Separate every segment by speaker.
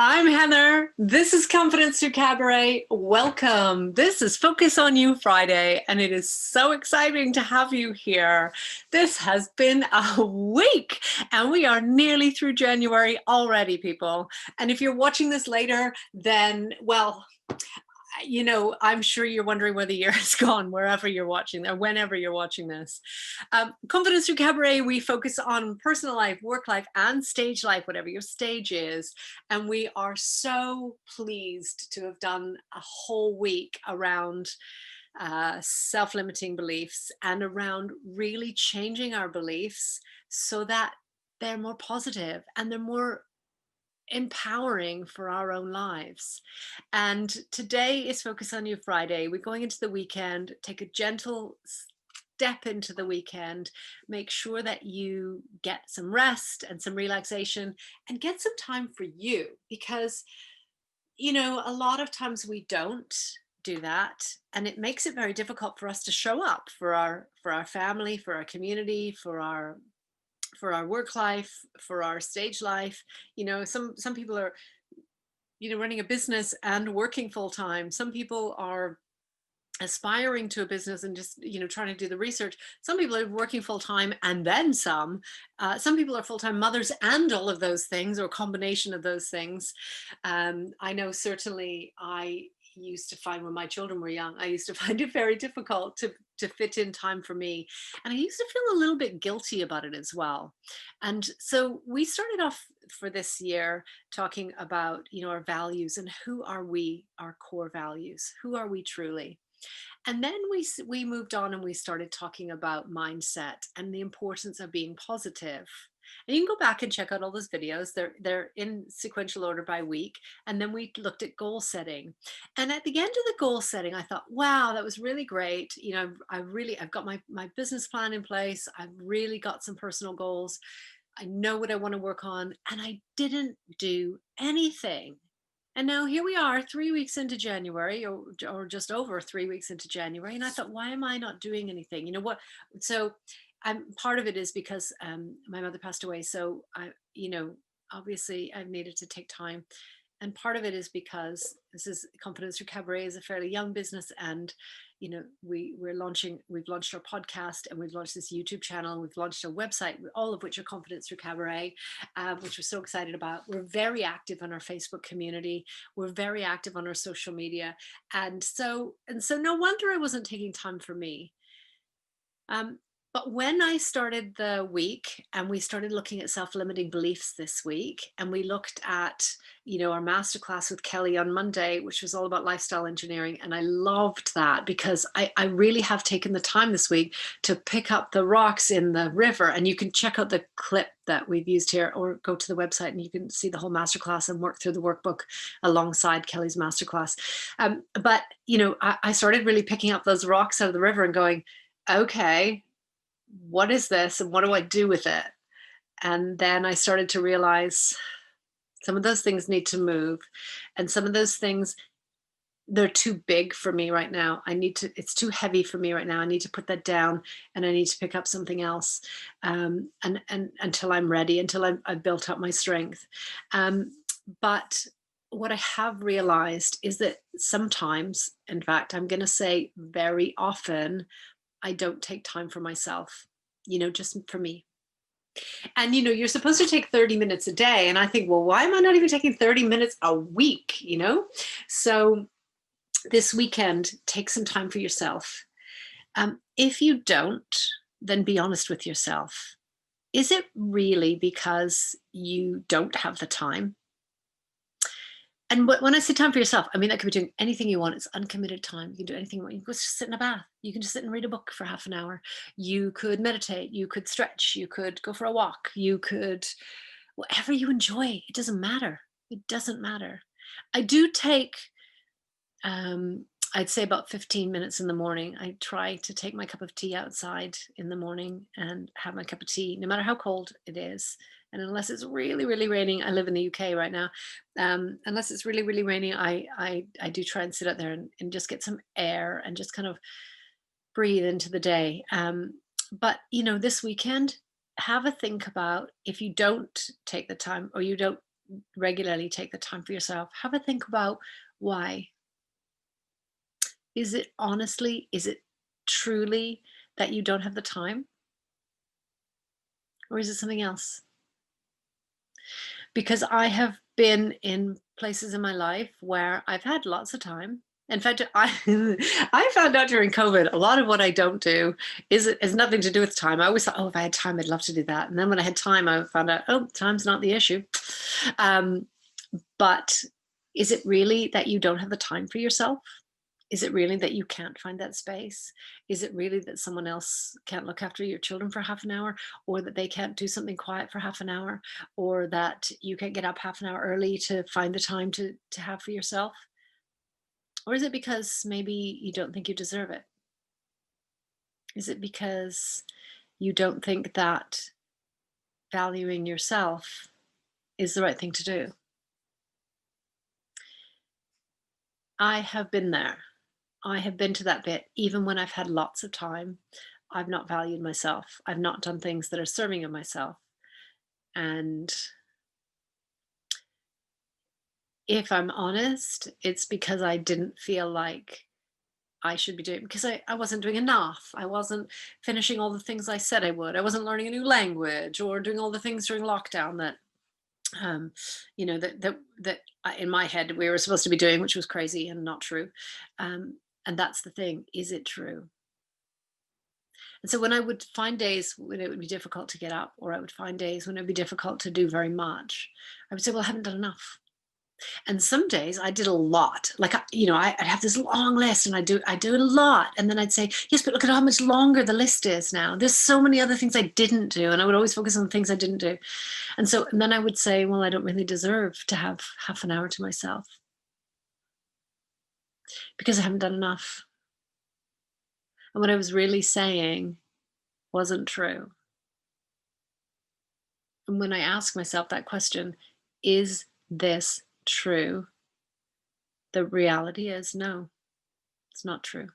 Speaker 1: I'm Heather. This is Confidence Through Cabaret. Welcome. This is Focus on You Friday, and it is so exciting to have you here. This has been a week, and we are nearly through January already, people. And if you're watching this later, then, well, I'm sure you're wondering where the year has gone, wherever you're watching or whenever you're watching this. Confidence Through Cabaret, we focus on personal life, work life, and stage life, whatever your stage is. And we are so pleased to have done a whole week around self-limiting beliefs and around really changing our beliefs so that they're more positive and they're more empowering for our own lives. And today is Focus on You Friday. We're going into the weekend. Take a gentle step into the weekend. Make sure that you get some rest and some relaxation and get some time for you, because a lot of times we don't do that, and it makes it very difficult for us to show up for our family, for our community, for our work life, for our stage life. Some people are running a business and working full time. Some people are aspiring to a business and just trying to do the research. Some people are working full time and then some. Some people are full-time mothers and all of those things, or a combination of those things. I know certainly I used to find, when my children were young, I used to find it very difficult to fit in time for me. And I used to feel a little bit guilty about it as well. And so we started off for this year talking about, our values and who are we, our core values, who are we truly? And then we moved on and we started talking about mindset and the importance of being positive. And you can go back and check out all those videos. They're in sequential order by week. And then we looked at goal setting. And at the end of the goal setting, I thought, wow, that was really great. I've got my business plan in place. I've really got some personal goals. I know what I want to work on. And I didn't do anything. And now here we are 3 weeks into January, or just over 3 weeks into January. And I thought, why am I not doing anything? You know what? So part of it is because my mother passed away. So obviously I've needed to take time. And part of it is because Confidence Through Cabaret is a fairly young business, and we've launched our podcast, and we've launched this YouTube channel, and we've launched a website, all of which are Confidence Through Cabaret, which we're so excited about. We're very active on our Facebook community. We're very active on our social media, and so no wonder I wasn't taking time for me. But when I started the week and we started looking at self-limiting beliefs this week, and we looked at, our masterclass with Kelly on Monday, which was all about lifestyle engineering. And I loved that because I really have taken the time this week to pick up the rocks in the river. And you can check out the clip that we've used here, or go to the website and you can see the whole masterclass and work through the workbook alongside Kelly's masterclass. But, I started really picking up those rocks out of the river and going, okay, what is this and what do I do with it? And then I started to realize some of those things need to move, and some of those things, they're too big for me right now. It's too heavy for me right now. I need to put that down, and I need to pick up something else, and until I'm ready, until I've built up my strength. But what I have realized is that sometimes, in fact, I'm going to say very often, I don't take time for myself, just for me. And, you're supposed to take 30 minutes a day. And I think, well, why am I not even taking 30 minutes a week? So this weekend, take some time for yourself. If you don't, then be honest with yourself. Is it really because you don't have the time? And when I say time for yourself, I mean, that could be doing anything you want. It's uncommitted time. You can do anything you want. You can just sit in a bath. You can just sit and read a book for half an hour. You could meditate. You could stretch. You could go for a walk. You could, whatever you enjoy. It doesn't matter. It doesn't matter. I do take, I'd say about 15 minutes in the morning. I try to take my cup of tea outside in the morning and have my cup of tea, no matter how cold it is. And unless it's really, really raining, I live in the UK right now. Unless it's really, really raining, I do try and sit out there and just get some air and just kind of breathe into the day. But, this weekend, have a think about, if you don't take the time, or you don't regularly take the time for yourself, have a think about why. Is it honestly, is it truly that you don't have the time? Or is it something else? Because I have been in places in my life where I've had lots of time. In fact, I I found out during COVID a lot of what I don't do is nothing to do with time. I always thought, oh, if I had time, I'd love to do that. And then when I had time, I found out, oh, time's not the issue. Um, but is it really that you don't have the time for yourself? Is it really that you can't find that space? Is it really that someone else can't look after your children for half an hour, or that they can't do something quiet for half an hour, or that you can't get up half an hour early to find the time to have for yourself? Or is it because maybe you don't think you deserve it? Is it because you don't think that valuing yourself is the right thing to do? I have been there. I have been to that bit. Even when I've had lots of time, I've not valued myself. I've not done things that are serving of myself. And if I'm honest, it's because I didn't feel like I should be doing, because I wasn't doing enough. I wasn't finishing all the things I said I would. I wasn't learning a new language or doing all the things during lockdown that um, in my head we were supposed to be doing, which was crazy and not true. And that's the thing. Is it true? And so when I would find days when it would be difficult to get up, or I would find days when it would be difficult to do very much, I would say, well, I haven't done enough. And some days I did a lot. Like, I'd have this long list and I do a lot. And then I'd say, yes, but look at how much longer the list is now. There's so many other things I didn't do. And I would always focus on the things I didn't do. And then I would say, well, I don't really deserve to have half an hour to myself because I haven't done enough. And what I was really saying wasn't true. And when I ask myself that question, is this true? The reality is no, it's not true.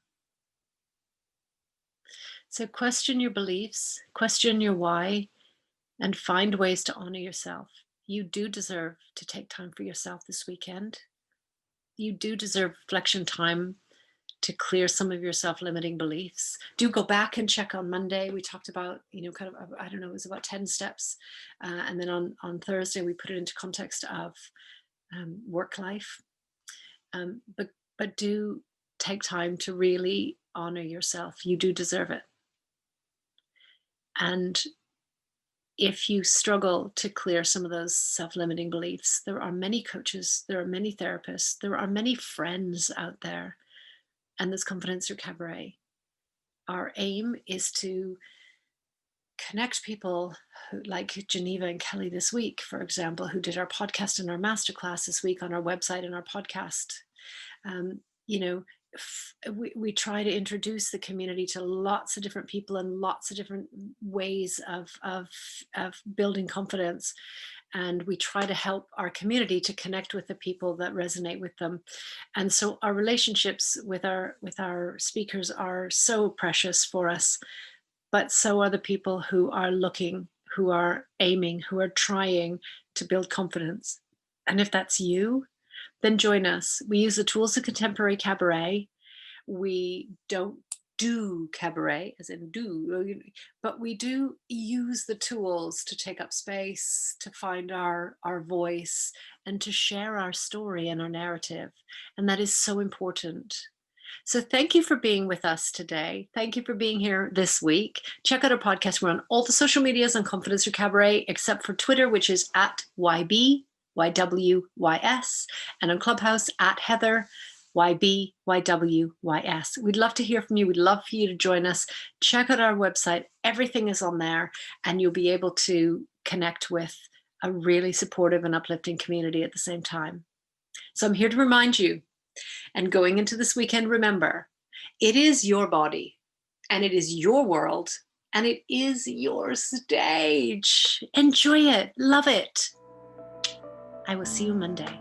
Speaker 1: So question your beliefs, question your why, and find ways to honor yourself. You do deserve to take time for yourself this weekend. You do deserve reflection time to clear some of your self-limiting beliefs. Do go back and check on Monday. We talked about, kind of, I don't know, it was about 10 steps. And then on Thursday, we put it into context of work life. But do take time to really honor yourself. You do deserve it. And if you struggle to clear some of those self-limiting beliefs, there are many coaches, there are many therapists, there are many friends out there. And this Confidence Through Cabaret, our aim is to connect people like Geneva and Kelly this week, for example, who did our podcast and our masterclass this week on our website and our podcast. We try to introduce the community to lots of different people and lots of different ways of building confidence. And we try to help our community to connect with the people that resonate with them. And so our relationships with our speakers are so precious for us, but so are the people who are looking, who are aiming, who are trying to build confidence. And if that's you, then join us. We use the tools of contemporary cabaret. We don't do cabaret as in do, but we do use the tools to take up space, to find our voice, and to share our story and our narrative. And that is so important. So thank you for being with us today. Thank you for being here this week. Check out our podcast. We're on all the social medias on Confidence Through Cabaret, except for Twitter, which is at YBYWYS, and on Clubhouse at Heather YBYWYS. We'd love to hear from you. We'd love for you to join us. Check out our website. Everything is on there, and you'll be able to connect with a really supportive and uplifting community at the same time. So I'm here to remind you, and going into this weekend, remember, it is your body, and it is your world, and it is your stage. Enjoy it. Love it. I will see you Monday.